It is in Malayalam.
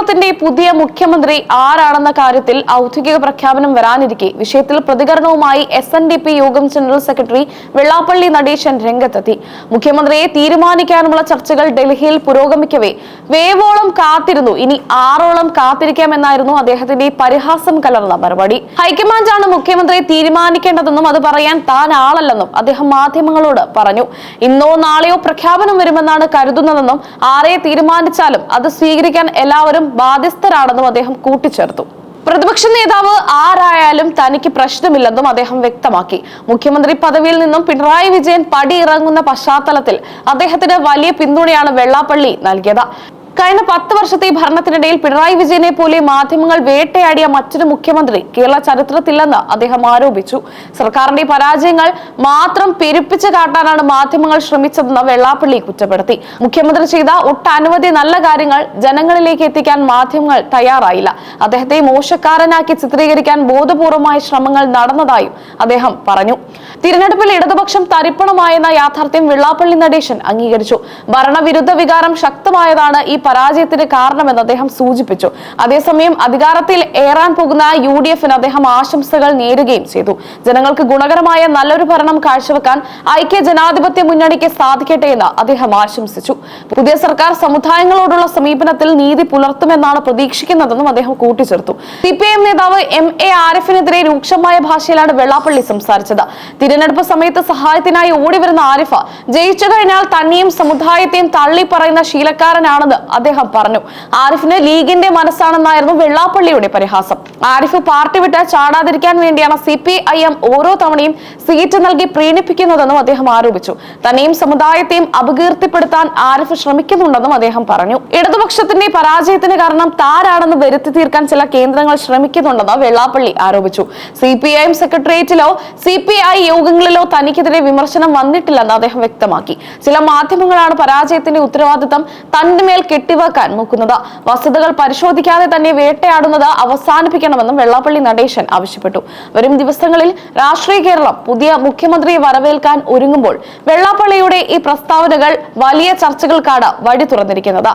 കേരളത്തിന്റെ പുതിയ മുഖ്യമന്ത്രി ആരാണെന്ന കാര്യത്തിൽ ഔദ്യോഗിക പ്രഖ്യാപനം വരാനിരിക്കെ വിഷയത്തിൽ പ്രതികരണവുമായി SNDP യോഗം ജനറൽ സെക്രട്ടറി വെള്ളാപ്പള്ളി നടേശൻ രംഗത്തെത്തി. മുഖ്യമന്ത്രിയെ തീരുമാനിക്കാനുള്ള ചർച്ചകൾ ഡൽഹിയിൽ പുരോഗമിക്കവേ വേവോളം കാത്തിരുന്നു, ഇനി ആറോളം കാത്തിരിക്കാമെന്നായിരുന്നു അദ്ദേഹത്തിന്റെ പരിഹാസം കലർന്ന മറുപടി. ഹൈക്കമാൻഡാണ് മുഖ്യമന്ത്രിയെ തീരുമാനിക്കേണ്ടതെന്നും അത് പറയാൻ താൻ ആളല്ലെന്നും അദ്ദേഹം മാധ്യമങ്ങളോട് പറഞ്ഞു. ഇന്നോ നാളെയോ പ്രഖ്യാപനം വരുമെന്നാണ് കരുതുന്നതെന്നും ആരെ തീരുമാനിച്ചാലും അത് സ്വീകരിക്കാൻ എല്ലാവരും ബാധ്യസ്ഥരാണെന്നും അദ്ദേഹം കൂട്ടിച്ചേർത്തു. പ്രതിപക്ഷ നേതാവ് ആരായാലും തനിക്ക് പ്രശ്നമില്ലെന്നും അദ്ദേഹം വ്യക്തമാക്കി. മുഖ്യമന്ത്രി പദവിയിൽ നിന്നും പിണറായി വിജയൻ പടിയിറങ്ങുന്ന പശ്ചാത്തലത്തിൽ അദ്ദേഹത്തിന് വലിയ പിന്തുണയാണ് വെള്ളാപ്പള്ളി നൽകിയത്. കഴിഞ്ഞ 10 വർഷത്തെ ഭരണത്തിനിടയിൽ പിണറായി വിജയനെ പോലെ മാധ്യമങ്ങൾ വേട്ടയാടിയ മറ്റൊരു മുഖ്യമന്ത്രി കേരള ചരിത്രത്തില്ലെന്ന് അദ്ദേഹം ആരോപിച്ചു. സർക്കാരിന്റെ പരാജയങ്ങൾ മാത്രം പെരുപ്പിച്ചു കാട്ടാനാണ് മാധ്യമങ്ങൾ ശ്രമിച്ചതെന്ന് വെള്ളാപ്പള്ളി കുറ്റപ്പെടുത്തി. മുഖ്യമന്ത്രി ചെയ്ത ഒട്ടനവധി നല്ല കാര്യങ്ങൾ ജനങ്ങളിലേക്ക് എത്തിക്കാൻ മാധ്യമങ്ങൾ തയ്യാറായില്ല. അദ്ദേഹത്തെ മോശക്കാരനാക്കി ചിത്രീകരിക്കാൻ ബോധപൂർവമായ ശ്രമങ്ങൾ നടന്നതായും അദ്ദേഹം പറഞ്ഞു. തിരഞ്ഞെടുപ്പിൽ ഇടതുപക്ഷം തരിപ്പണമായെന്ന യാഥാർത്ഥ്യം വെള്ളാപ്പള്ളി നടേശൻ അംഗീകരിച്ചു. ഭരണവിരുദ്ധ വികാരം ശക്തമായതാണ് ഈ പരാജയത്തിന് കാരണമെന്ന് അദ്ദേഹം സൂചിപ്പിച്ചു. അതേസമയം അധികാരത്തിൽ ഏറാൻ പോകുന്ന UDFന് അദ്ദേഹം ആശംസകൾ നേരുകയും ചെയ്തു. ജനങ്ങൾക്ക് ഗുണകരമായ നല്ലൊരു ഭരണം കാഴ്ചവെക്കാൻ ഐക്യ ജനാധിപത്യ മുന്നണിക്ക് സാധിക്കട്ടെ എന്ന് അദ്ദേഹം ആശംസിച്ചു. പുതിയ സർക്കാർ സമുദായങ്ങളോടുള്ള സമീപനത്തിൽ നീതി പുലർത്തുമെന്നാണ് പ്രതീക്ഷിക്കുന്നതെന്നും അദ്ദേഹം കൂട്ടിച്ചേർത്തു. CPIM നേതാവ് MA ആരിഫിനെതിരെ രൂക്ഷമായ ഭാഷയിലാണ് വെള്ളാപ്പള്ളി സംസാരിച്ചത്. തിരഞ്ഞെടുപ്പ് സമയത്ത് സഹായത്തിനായി ഓടിവരുന്ന ആരിഫ് ജയിച്ചു കഴിഞ്ഞാൽ തന്നെയും സമുദായത്തെയും തള്ളി പറയുന്ന ശീലക്കാരനാണെന്ന് അദ്ദേഹം പറഞ്ഞു. ആരിഫിന് ലീഗിന്റെ മനസ്സാണെന്നായിരുന്നു വെള്ളാപ്പള്ളിയുടെ പരിഹാസം. ആരിഫ് പാർട്ടി വിട്ട് ചാടാതിരിക്കാൻ വേണ്ടിയാണ് CPIM ഓരോ തവണയും സീറ്റ് നൽകി പ്രീണിപ്പിക്കുന്നതെന്നും അദ്ദേഹം ആരോപിച്ചു. തന്നെയും സമുദായത്തെയും അപകീർത്തിപ്പെടുത്താൻ ആരിഫ് ശ്രമിക്കുന്നുണ്ടെന്നും അദ്ദേഹം പറഞ്ഞു. ഇടതുപക്ഷത്തിന്റെ പരാജയത്തിന് കാരണം താരാണെന്ന് വരുത്തി തീർക്കാൻ ചില കേന്ദ്രങ്ങൾ ശ്രമിക്കുന്നുണ്ടെന്ന് വെള്ളാപ്പള്ളി ആരോപിച്ചു. CPIM സെക്രട്ടേറിയറ്റിലോ CPI യോഗങ്ങളിലോ തനിക്കെതിരെ വിമർശനം വന്നിട്ടില്ലെന്ന് അദ്ദേഹം വ്യക്തമാക്കി. ചില മാധ്യമങ്ങളാണ് പരാജയത്തിന്റെ ഉത്തരവാദിത്തം തന്റെ മേൽ കെട്ടിവെക്കാൻ നോക്കുന്നത്. വസ്തുതകൾ പരിശോധിക്കാതെ തന്നെ വേട്ടയാടുന്നത് അവസാനിപ്പിക്കണമെന്നും വെള്ളാപ്പള്ളി നടേശൻ ആവശ്യപ്പെട്ടു. വരും ദിവസങ്ങളിൽ രാഷ്ട്രീയ കേരളം പുതിയ മുഖ്യമന്ത്രിയെ വരവേൽക്കാൻ ഒരുങ്ങുമ്പോൾ വെള്ളാപ്പള്ളിയുടെ ഈ പ്രസ്താവനകൾ വലിയ ചർച്ചകൾക്കാണ് വഴി തുറന്നിരിക്കുന്നത്.